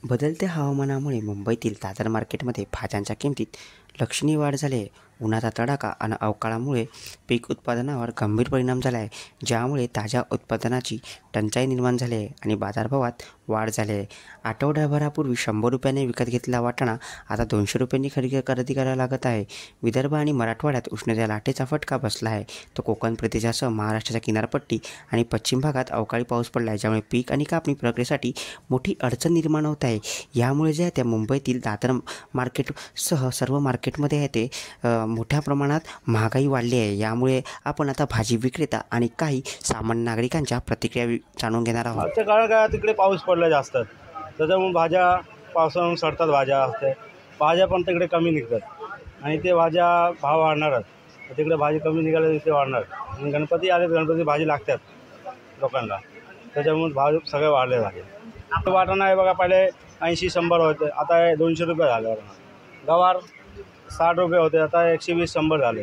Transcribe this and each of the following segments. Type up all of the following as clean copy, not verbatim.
बदलत्या हवामानामुळे मुंबईतील दादर मार्केटमध्ये भाज्यांच्या किमतीत लक्षणीय वाढ झाली आहे. उन्हाचा तडाखा आणि अवकाळामुळे पीक उत्पादनावर गंभीर परिणाम झाला आहे, ज्यामुळे ताज्या उत्पादनाची टंचाई निर्माण झाली आहे आणि बाजारभावात वाढ झाली आहे. आठवड्याभरापूर्वी 100 रुपयांनी विकत घेतलेला वाटाणा आता 200 रुपयांनी खरेदी करायला लागत आहे. विदर्भ आणि मराठवाड्यात उष्णतेच्या लाटेचा फटका बसला आहे, तर कोकण प्रदेशासह महाराष्ट्राच्या किनारपट्टी आणि पश्चिम भागात अवकाळी पाऊस पडला आहे, ज्यामुळे पीक आणि कापणी प्रक्रियेसाठी मोठी अडचण निर्माण होत आहे. यामुळे जे आहे त्या मुंबईतील दादर मार्केटसह सर्व मार्केटमध्ये आहे ते मोठ्या प्रमाणात महागाई वाढली आहे. यामुळे आपण आता भाजी विक्रेता आणि काही सामान्य नागरिकांच्या प्रतिक्रिया जाणून घेणार आहोत. आजच्या काळात तिकडे पाऊस पडला जास्त, त्याच्यामुळे भाज्या पावसाळ्यात सडतात. भाज्या असते, भाज्या पण तिकडे कमी निघतात आणि ते भाज्या भाव वाढणारच. तिकडे भाजी कमी निघाल्या ते वाढणार. आणि गणपती आले, गणपती भाजी लागतात लोकांना, त्याच्यामुळे भाव सगळे वाढले झाले. वाटाणा आहे बघा, पहिले 80-100 होते, आता 200 रुपये झाले. गवार 60 रुपये होते, आता 120-100 झाले.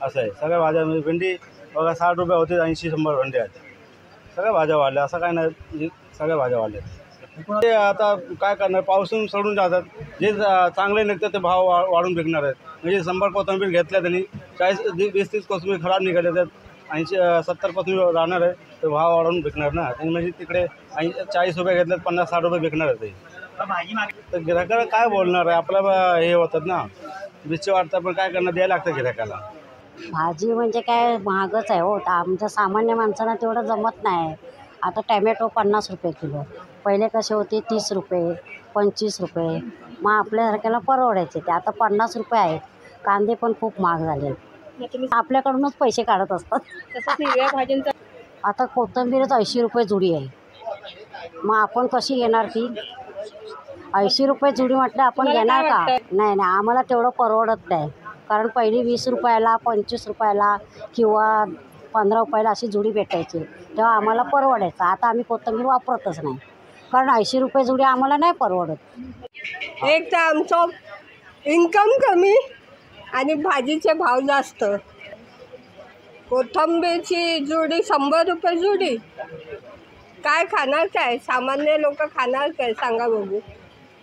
असं आहे सगळ्या भाज्या. म्हणजे भेंडी बघा 60 रुपये होते, 80-100 भेंडी आहेत. सगळ्या भाज्या वाढल्या, असं काय नाही, म्हणजे सगळ्या भाज्या वाढल्या. ते आता काय करणार, पावसून सोडून जातात. जे चांगले निघतात ते भाव वाढून विकणार आहेत. म्हणजे 100 कोथिंबीर घेतल्या त्यांनी 40-20-30 कोथिंबीर खराब निघाल्या, त्यात 80-70 कोथिंबीर राहणार आहे, तर भाव वाढवून विकणार ना. आणि म्हणजे तिकडे 40 रुपये घेतल्यात 50-60 रुपये विकणार आहे ते. तर गिऱ्हाईकाला काय बोलणार आहे, आपल्याला हे होतात ना, बिच्चे वाटतात, पण काय करणार, द्यायला लागतं गिऱ्हाईकाला. भाजी म्हणजे काय महागच आहे हो. आमच्या सामान्य माणसांना तेवढं जमत नाही. आता टॅमॅटो 50 रुपये किलो, पहिले कसे होते 30 रुपये 25 रुपये, मग आपल्यासारख्याला परवडायचे ते. आता 50 रुपये आहेत. कांदे पण खूप महाग झाले, आपल्याकडूनच पैसे काढत असतात. हिरव्या भाज्यांचा आता कोथिंबीरच 80 रुपये जुडी आहे, मग आपण कशी घेणार ती? 80 रुपये जुडी म्हटलं आपण घेणार का? नाही, आम्हाला तेवढं परवडत नाही. कारण पहिली 20 रुपयाला 25 रुपयाला किंवा 15 रुपयाला अशी जुडी भेटायची, तेव्हा आम्हाला परवडायचं. आता आम्ही कोथिंबीर वापरतच नाही, कारण 80 रुपये जुडी आम्हाला नाही परवडत. एक तर आमचं इन्कम कमी आणि भाजीचे भाव जास्त. कोथिंबीरची जुडी 100 रुपये जुडी, काय खाणार, काय सामान्य लोक खाणार काय सांगा बघू?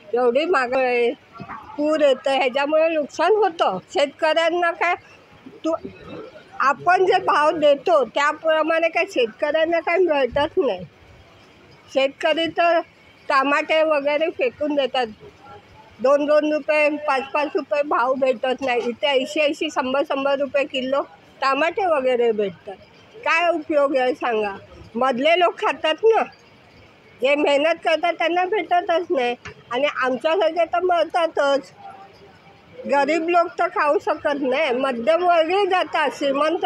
एवढी महागाई आहे, पूर येतं, ह्याच्यामुळे नुकसान होतं शेतकऱ्यांना. काय आपण जे भाव देतो त्याप्रमाणे काय शेतकऱ्यांना काय मिळतच नाही. शेतकरी तर टमाटे वगैरे फेकून देतात. 2-2 रुपये 5-5 रुपये भाव भेटत नाही. इथे 80-80 100-100 रुपये किलो टमाटे वगैरे भेटतात. काय उपयोग आहे सांगा? मधले लोक खातात ना, जे मेहनत करतात त्यांना भेटतच नाही. आणि आमच्यासारखे तर मरतातच. गरीब लोक तर खाऊ शकत नाही. मध्यमवर्गीय जातात, श्रीमंत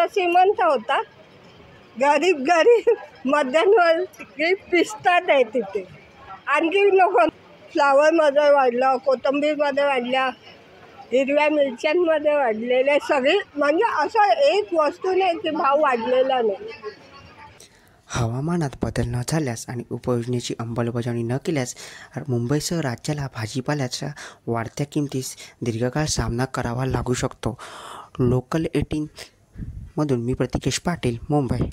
होतात, गरीब मध्यमवर्गीय पिसतात आहे तिथे. आणखी लोक फ्लावरमध्ये वाढलं, कोथिंबीरमध्ये वाढल्या, हिरव्या मिरच्यांमध्ये वाढलेले सगळी. म्हणजे असं एक वस्तू नाही की भाव वाढलेला नाही. हवामानात बदल न झाल्यास आणि उपयोजनेची अंमलबजावणी न केल्यास मुंबईसह राज्याला भाजीपाल्याच्या वाढत्या किमतीस दीर्घकाळ सामना करावा लागू शकतो. लोकल 18 मधून मी प्रतिकेश पाटील, मुंबई.